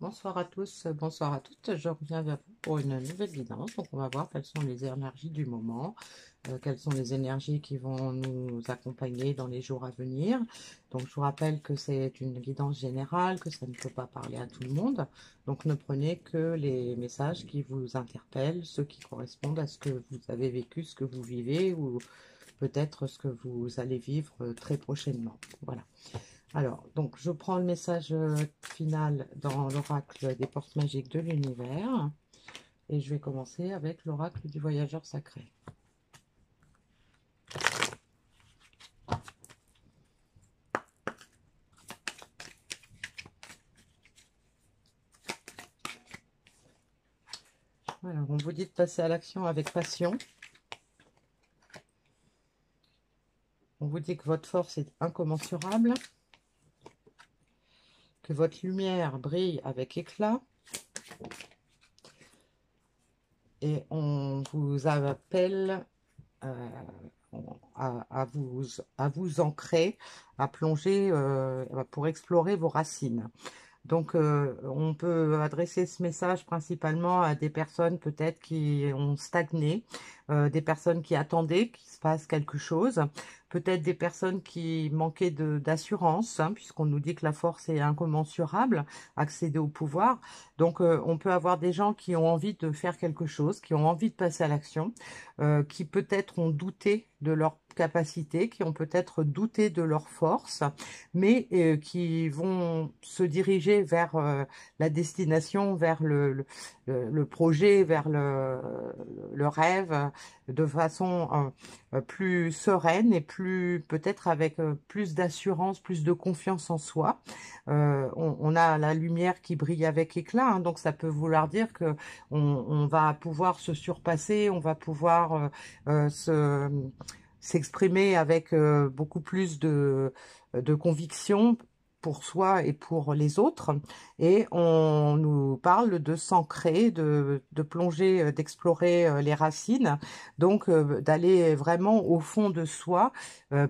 Bonsoir à tous, bonsoir à toutes. Je reviens vers vous pour une nouvelle guidance. Donc, on va voir quelles sont les énergies du moment, quelles sont les énergies qui vont nous accompagner dans les jours à venir. Donc, je vous rappelle que c'est une guidance générale, que ça ne peut pas parler à tout le monde. Donc, ne prenez que les messages qui vous interpellent, ceux qui correspondent à ce que vous avez vécu, ce que vous vivez ou peut-être ce que vous allez vivre très prochainement. Voilà. Alors, donc, je prends le message final dans l'oracle des portes magiques de l'univers et je vais commencer avec l'oracle du voyageur sacré. Alors, on vous dit de passer à l'action avec passion. On vous dit que votre force est incommensurable, que votre lumière brille avec éclat. Et on vous appelle à vous ancrer, à plonger pour explorer vos racines. Donc, on peut adresser ce message principalement à des personnes peut-être qui ont stagné, des personnes qui attendaient qu'il se passe quelque chose, peut-être des personnes qui manquaient d'assurance, hein, puisqu'on nous dit que la force est incommensurable, accéder au pouvoir. Donc, on peut avoir des gens qui ont envie de faire quelque chose, qui ont envie de passer à l'action, qui peut-être ont douté de leur capacité, qui ont peut-être douté de leur force, mais qui vont se diriger vers la destination, vers le projet, vers le rêve, de façon plus sereine et plus peut-être avec plus d'assurance, plus de confiance en soi. On a la lumière qui brille avec éclat, hein, donc ça peut vouloir dire que on va pouvoir se surpasser, on va pouvoir s'exprimer avec beaucoup plus de conviction pour soi et pour les autres. Et on nous parle de s'ancrer, de plonger, d'explorer les racines, donc d'aller vraiment au fond de soi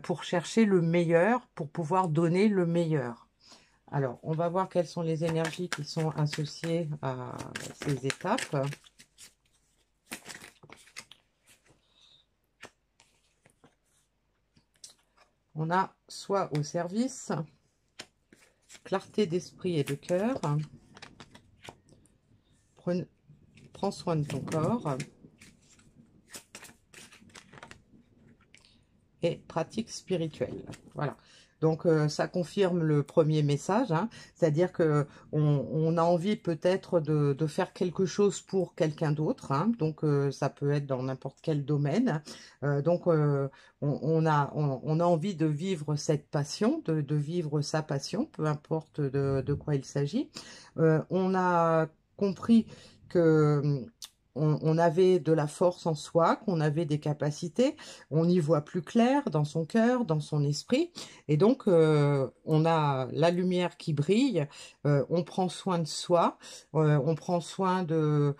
pour chercher le meilleur, pour pouvoir donner le meilleur. Alors, on va voir quelles sont les énergies qui sont associées à ces étapes. On a soit au service, clarté d'esprit et de cœur, prends soin de ton corps, et pratique spirituelle. Voilà. Donc, ça confirme le premier message, hein, c'est-à-dire que on a envie peut-être de faire quelque chose pour quelqu'un d'autre, hein, donc ça peut être dans n'importe quel domaine. Donc, on a envie de vivre cette passion, de vivre sa passion, peu importe de quoi il s'agit. On a compris que on avait de la force en soi, qu'on avait des capacités, on y voit plus clair dans son cœur, dans son esprit, et donc on a la lumière qui brille, on prend soin de soi, on prend soin de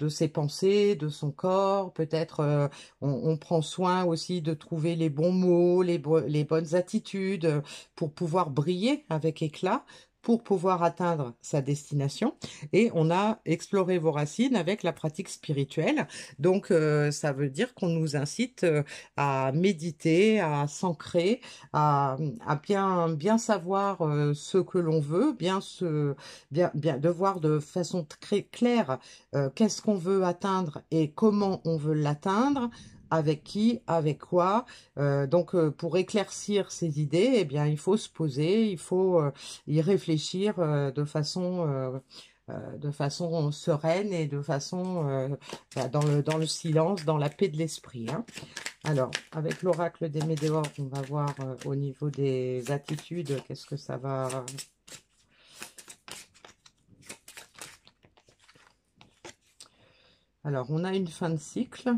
ses pensées, de son corps, peut-être on prend soin aussi de trouver les bons mots, les bonnes attitudes pour pouvoir briller avec éclat, pour pouvoir atteindre sa destination. Et on a exploré vos racines avec la pratique spirituelle. Donc, ça veut dire qu'on nous incite à méditer, à s'ancrer, à bien savoir ce que l'on veut, bien de voir de façon très claire qu'est-ce qu'on veut atteindre et comment on veut l'atteindre, avec qui, avec quoi. Donc, pour éclaircir ces idées, eh bien, il faut se poser, il faut y réfléchir de façon sereine et de façon dans le silence, dans la paix de l'esprit, hein. Alors, avec l'oracle des Médéors, on va voir au niveau des attitudes, qu'est-ce que ça va... Alors, on a une fin de cycle.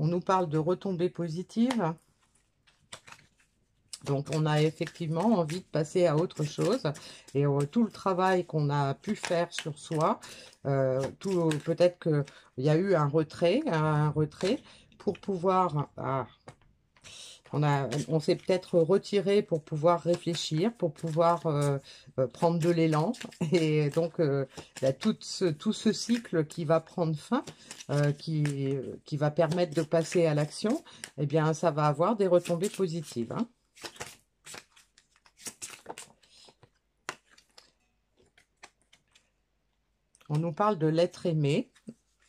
On nous parle de retombées positives. Donc, on a effectivement envie de passer à autre chose. Et tout le travail qu'on a pu faire sur soi, peut-être qu'il y a eu un retrait pour pouvoir... On s'est peut-être retiré pour pouvoir réfléchir, pour pouvoir prendre de l'élan. Et donc, tout ce cycle qui va prendre fin, qui va permettre de passer à l'action, eh bien, ça va avoir des retombées positives, hein. On nous parle de l'être aimé.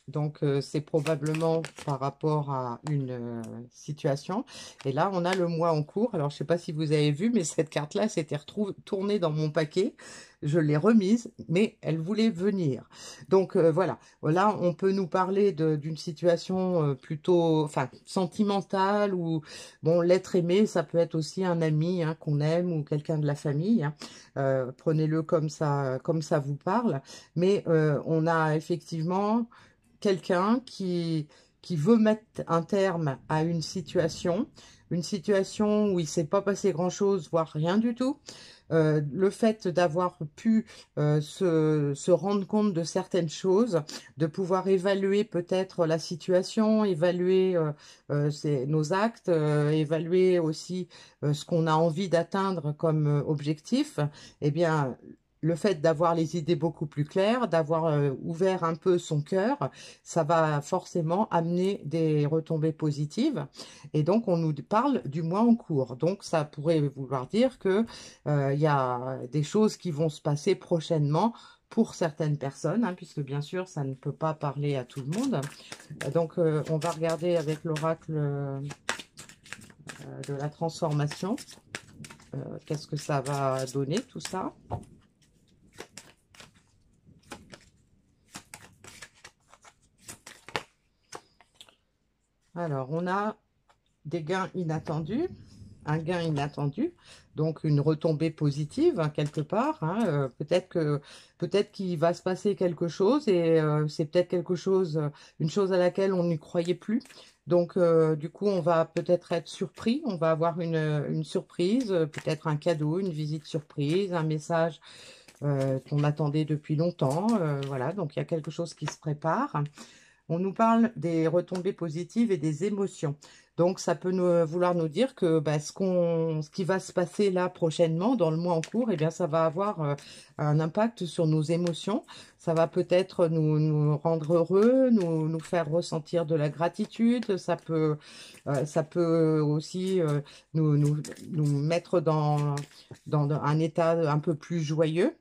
Donc, c'est probablement par rapport à une situation. Et là, on a le mois en cours. Alors, je ne sais pas si vous avez vu, mais cette carte-là s'était retournée dans mon paquet. Je l'ai remise, mais elle voulait venir. Donc, voilà. Là, on peut nous parler d'une situation plutôt sentimentale ou, bon, l'être aimé, ça peut être aussi un ami, hein, qu'on aime ou quelqu'un de la famille, hein. Prenez-le comme ça vous parle. Mais on a effectivement quelqu'un qui veut mettre un terme à une situation où il ne s'est pas passé grand-chose, voire rien du tout. Le fait d'avoir pu se rendre compte de certaines choses, de pouvoir évaluer peut-être la situation, évaluer nos actes, évaluer aussi ce qu'on a envie d'atteindre comme objectif, eh bien, le fait d'avoir les idées beaucoup plus claires, d'avoir ouvert un peu son cœur, ça va forcément amener des retombées positives. Et donc, on nous parle du mois en cours. Donc, ça pourrait vouloir dire que il y a des choses qui vont se passer prochainement pour certaines personnes, hein, puisque bien sûr, ça ne peut pas parler à tout le monde. Donc, on va regarder avec l'oracle de la transformation. Qu'est-ce que ça va donner, tout ça? Alors, on a des gains inattendus, un gain inattendu, donc une retombée positive, hein, quelque part, hein. Peut-être qu'il va se passer quelque chose et c'est peut-être quelque chose, une chose à laquelle on n'y croyait plus. Donc, du coup, on va peut-être être surpris, on va avoir une surprise, peut-être un cadeau, une visite surprise, un message qu'on attendait depuis longtemps. Voilà, donc il y a quelque chose qui se prépare. On nous parle des retombées positives et des émotions. Donc, ça peut vouloir nous dire que ce qui va se passer là prochainement, dans le mois en cours, eh bien, ça va avoir un impact sur nos émotions. Ça va peut-être nous rendre heureux, nous faire ressentir de la gratitude. Ça peut aussi nous mettre dans un état un peu plus joyeux.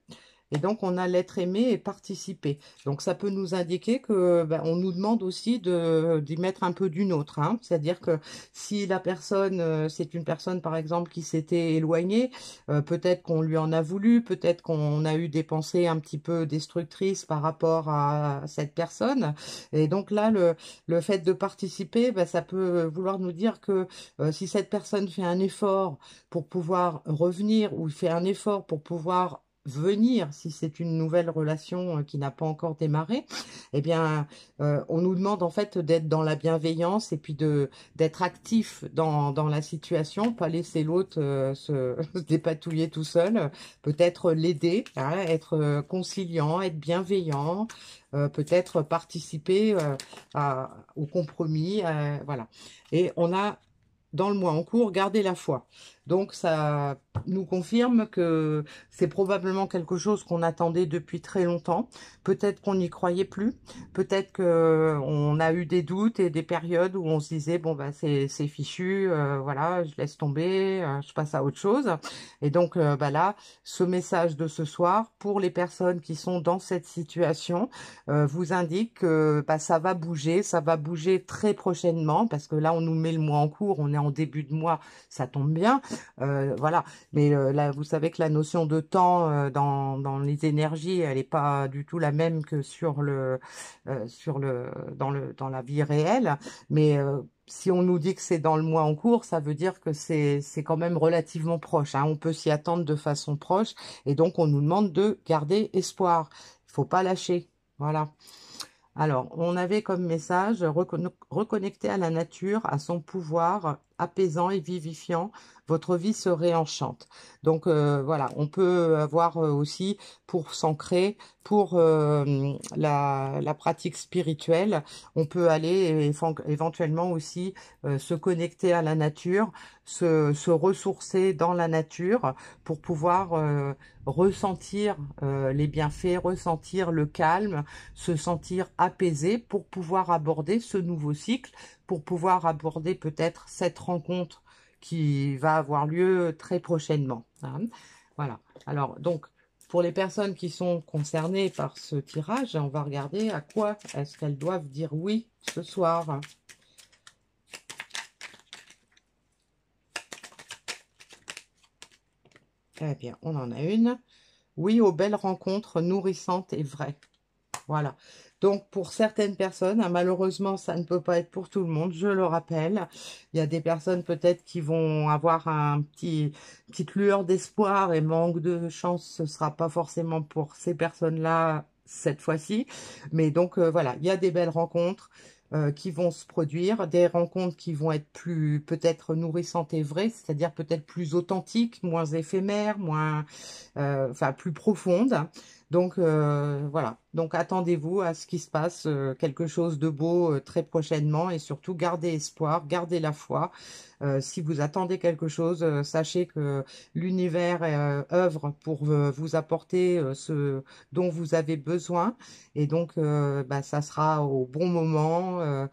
Et donc, on a l'être aimé et participer. Donc, ça peut nous indiquer que on nous demande aussi d'y mettre un peu d'une autre, hein. C'est-à-dire que si la personne, c'est une personne, par exemple, qui s'était éloignée, peut-être qu'on lui en a voulu, peut-être qu'on a eu des pensées un petit peu destructrices par rapport à cette personne. Et donc là, le fait de participer, ça peut vouloir nous dire que si cette personne fait un effort pour pouvoir revenir ou fait un effort pour pouvoir venir, si c'est une nouvelle relation qui n'a pas encore démarré, eh bien, on nous demande en fait d'être dans la bienveillance et puis d'être actif dans la situation, pas laisser l'autre se dépatouiller tout seul, peut-être l'aider, hein, être conciliant, être bienveillant, peut-être participer au compromis, voilà. Et on a dans le mois en cours, garder la foi. Donc, ça nous confirme que c'est probablement quelque chose qu'on attendait depuis très longtemps. Peut-être qu'on n'y croyait plus. Peut-être qu'on a eu des doutes et des périodes où on se disait, bon, c'est fichu, voilà, je laisse tomber, je passe à autre chose. Et donc, là, ce message de ce soir, pour les personnes qui sont dans cette situation, vous indique que ça va bouger très prochainement, parce que là, on nous met le mois en cours, on est en début de mois, ça tombe bien. Voilà, mais là, vous savez que la notion de temps dans les énergies, elle n'est pas du tout la même que dans la vie réelle. Mais si on nous dit que c'est dans le mois en cours, ça veut dire que c'est quand même relativement proche, hein. On peut s'y attendre de façon proche, et donc on nous demande de garder espoir. Il faut pas lâcher. Voilà. Alors, on avait comme message reconnecter à la nature, à son pouvoir apaisant et vivifiant. votre vie se réenchante. Donc voilà, on peut avoir aussi pour s'ancrer, pour la pratique spirituelle, on peut aller éventuellement aussi se connecter à la nature, se ressourcer dans la nature pour pouvoir ressentir les bienfaits, ressentir le calme, se sentir apaisé pour pouvoir aborder ce nouveau cycle, pour pouvoir aborder peut-être cette rencontre qui va avoir lieu très prochainement, hein. Voilà. Alors, donc, pour les personnes qui sont concernées par ce tirage, on va regarder à quoi est-ce qu'elles doivent dire oui ce soir. Eh bien, on en a une. Oui aux belles rencontres nourrissantes et vraies. Voilà. Donc, pour certaines personnes, hein, malheureusement, ça ne peut pas être pour tout le monde, je le rappelle. Il y a des personnes peut-être qui vont avoir petite lueur d'espoir et manque de chance. Ce ne sera pas forcément pour ces personnes-là cette fois-ci. Mais donc, voilà, il y a des belles rencontres qui vont se produire, des rencontres qui vont être plus peut-être nourrissantes et vraies, c'est-à-dire peut-être plus authentiques, moins éphémères, enfin plus profondes. Donc voilà, donc attendez-vous à ce qui se passe quelque chose de beau très prochainement et surtout gardez espoir, gardez la foi. Si vous attendez quelque chose, sachez que l'univers œuvre pour vous apporter ce dont vous avez besoin et donc bah, ça sera au bon moment,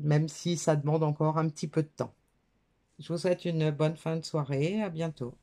même si ça demande encore un petit peu de temps. Je vous souhaite une bonne fin de soirée, à bientôt.